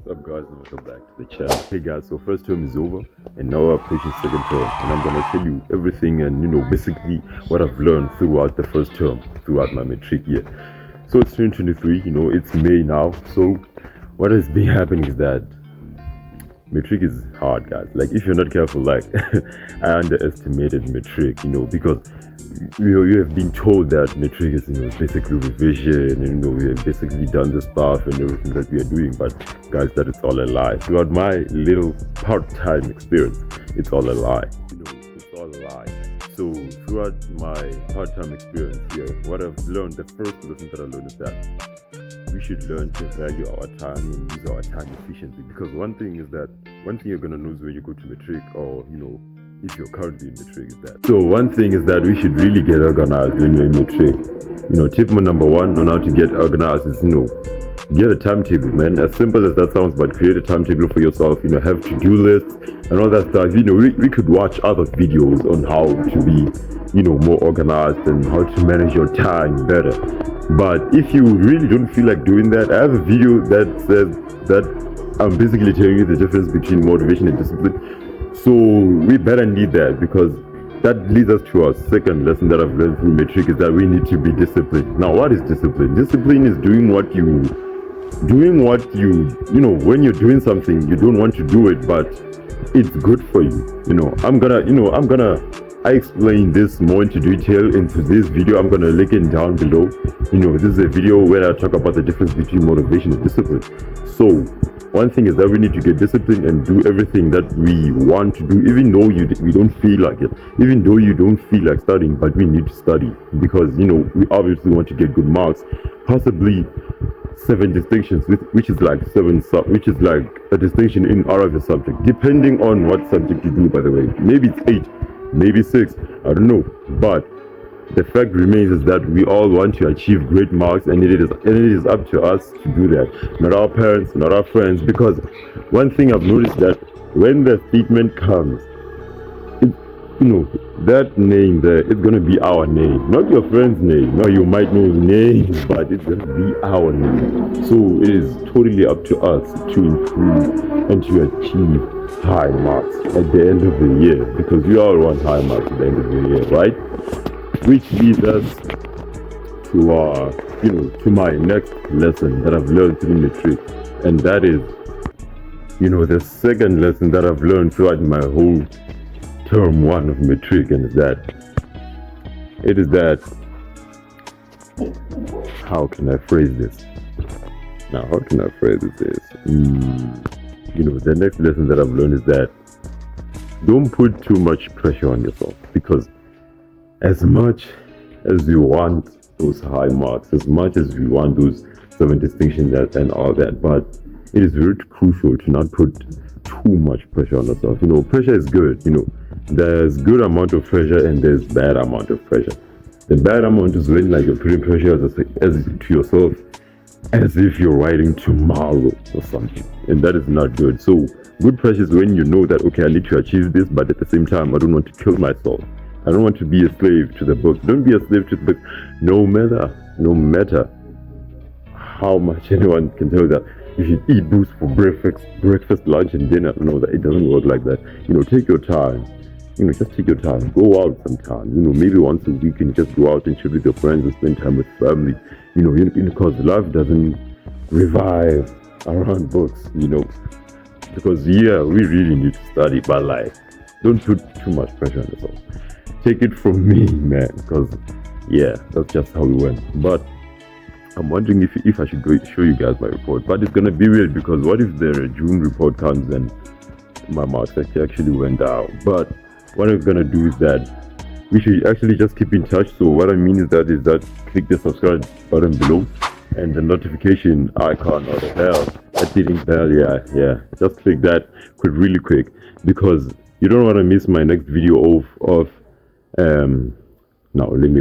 What's up, guys? Welcome back to the channel. Hey guys, so first term is over and now we're approaching second term, and I'm gonna tell you everything and basically what I've learned throughout the first term, throughout my matric year. So it's 2023, it's May now. So what has been happening is that matric is hard, guys. Like, if you're not careful, like I underestimated matric, because you have been told that matric is basically revision, and we have basically done the stuff and everything that we are doing, but guys, that is all a lie. Throughout my little part-time experience, it's all a lie. It's all a lie. So throughout my part-time experience here, what I've learned, the first lesson that I learned is that we should learn to value our time and use our time efficiently. Because one thing you're gonna lose when you go to matric, or if you're currently in matric, is that. So one thing is that we should really get organized when you're in matric. Tip number one on how to get organized is get a timetable, man. As simple as that sounds, but create a timetable for yourself. Have to-do lists and all that stuff. We could watch other videos on how to be more organized and how to manage your time better. But if you really don't feel like doing that, I have a video that says that I'm basically telling you the difference between motivation and discipline. So we better need that, because that leads us to our second lesson that I've learned through matric, is that we need to be disciplined. Now, what is discipline? Discipline is doing what you when you're doing something, you don't want to do it, but it's good for you. I explain this more into detail into this video. I'm gonna link it down below. This is a video where I talk about the difference between motivation and discipline. So one thing is that we need to get disciplined and do everything that we want to do, even though we don't feel like it, even though you don't feel like studying, but we need to study, because we obviously want to get good marks, possibly 7 distinctions, which is like a distinction in out of a subject, depending on what subject you do, by the way. Maybe it's 8, maybe 6, I don't know, but the fact remains is that we all want to achieve great marks, and it is up to us to do that, not our parents, not our friends. Because one thing I've noticed, that when the statement comes, that name there, it's gonna be our name, not your friend's name. Now, you might know his name, but it's gonna be our name. So it is totally up to us to improve and to achieve high marks at the end of the year, because we all want high marks at the end of the year, right? Which leads us to my next lesson that I've learned through matric, and that is the second lesson that I've learned throughout my whole term 1 of matric, and it is that how can I phrase this? The next lesson that I've learned is that don't put too much pressure on yourself, because as much as we want those high marks, as much as we want those 7 distinctions and all that, but it is very crucial to not put too much pressure on yourself. Pressure is good. There's good amount of pressure and there's bad amount of pressure. The bad amount is when you're putting pressure as to yourself as if you're writing tomorrow or something, and that is not good. So good pressure is when you know that, okay, I need to achieve this, but at the same time, I don't want to kill myself. I don't want to be a slave to the book. Don't be a slave to the book, no matter how much anyone can tell you that you should eat boost for breakfast, lunch, and dinner. No, that it doesn't work like that. Take your time. Just take your time. Go out sometime. Maybe once a week, and just go out and chill with your friends and spend time with family. Because life doesn't revive around books. Because we really need to study, but don't put too much pressure on yourself. Take it from me, man, because that's just how we went. But I'm wondering if I should go show you guys my report, but it's gonna be weird, because what if the June report comes and my marks actually went down? But what I'm gonna do is that we should actually just keep in touch. So what I mean is that click the subscribe button below and the notification icon or the bell, that hitting bell, just click that really quick, because you don't want to miss my next video of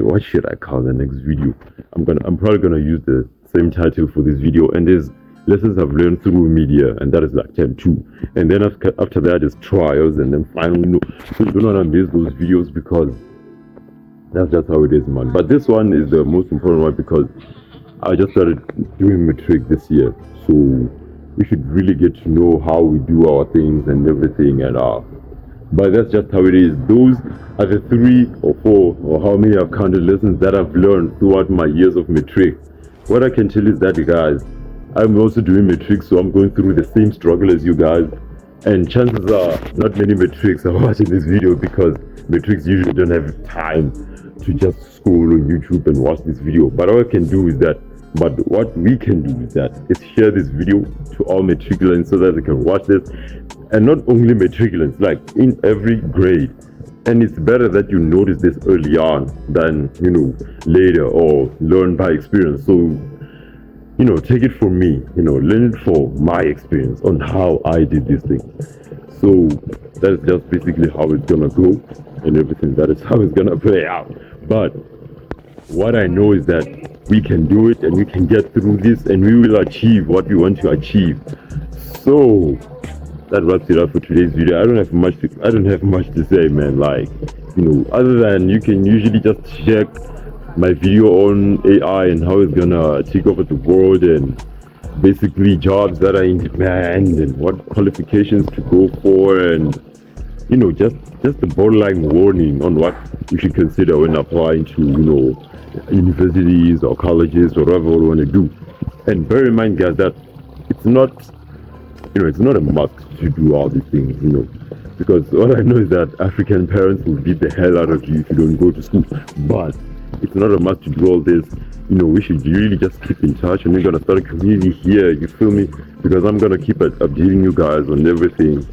what should I call the next video? I'm probably gonna use the same title for this video, and there's lessons I've learned through media, and that is like term 2, and then after that is trials, and then finally so you don't want to miss those videos, because that's just how it is, man. But this one is the most important one, because I just started doing matric this year, so we should really get to know how we do our things and everything. And but that's just how it is. Those are the 3 or 4 or how many I've counted lessons that I've learned throughout my years of matric. What I can tell you is that, guys, I'm also doing matric, so I'm going through the same struggle as you guys. And chances are not many matrics are watching this video because matrics usually don't have time to just scroll on YouTube and watch this video. But what what we can do is share this video to all matriculants so that they can watch this. And not only matriculants, like in every grade. And it's better that you notice this early on than, later or learn by experience. So, take it from me, learn it from my experience on how I did this thing. So that's just basically how it's gonna go and everything. That is how it's gonna play out. But what I know is that we can do it and we can get through this and we will achieve what we want to achieve. So that wraps it up for today's video. I don't have much to say, man. Like, other than you can usually just check my video on AI and how it's gonna take over the world and basically jobs that are in demand and what qualifications to go for and just the borderline warning on what you should consider when applying to universities or colleges or whatever you want to do. And bear in mind, guys, that it's not a must to do all these things, because what I know is that African parents will beat the hell out of you if you don't go to school. But it's not a must to do all this. We should really just keep in touch, and we're gonna start a community here, you feel me? Because I'm gonna keep updating you guys on everything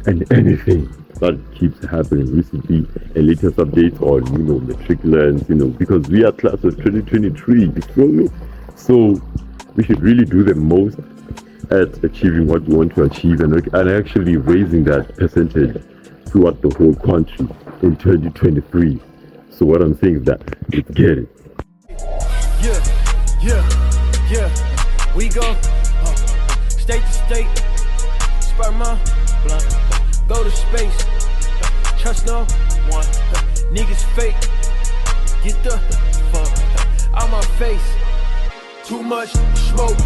and anything that keeps happening. Recently, a latest update on matriculants, because we are class of 2023, you feel me? So we should really do the most at achieving what we want to achieve and actually raising that percentage throughout the whole country in 2023. So what I'm saying is that let's get it. Yeah. We go state to state, sperma, blunt, go to space, trust no one, niggas fake, get the fuck out my face. Too much smoke,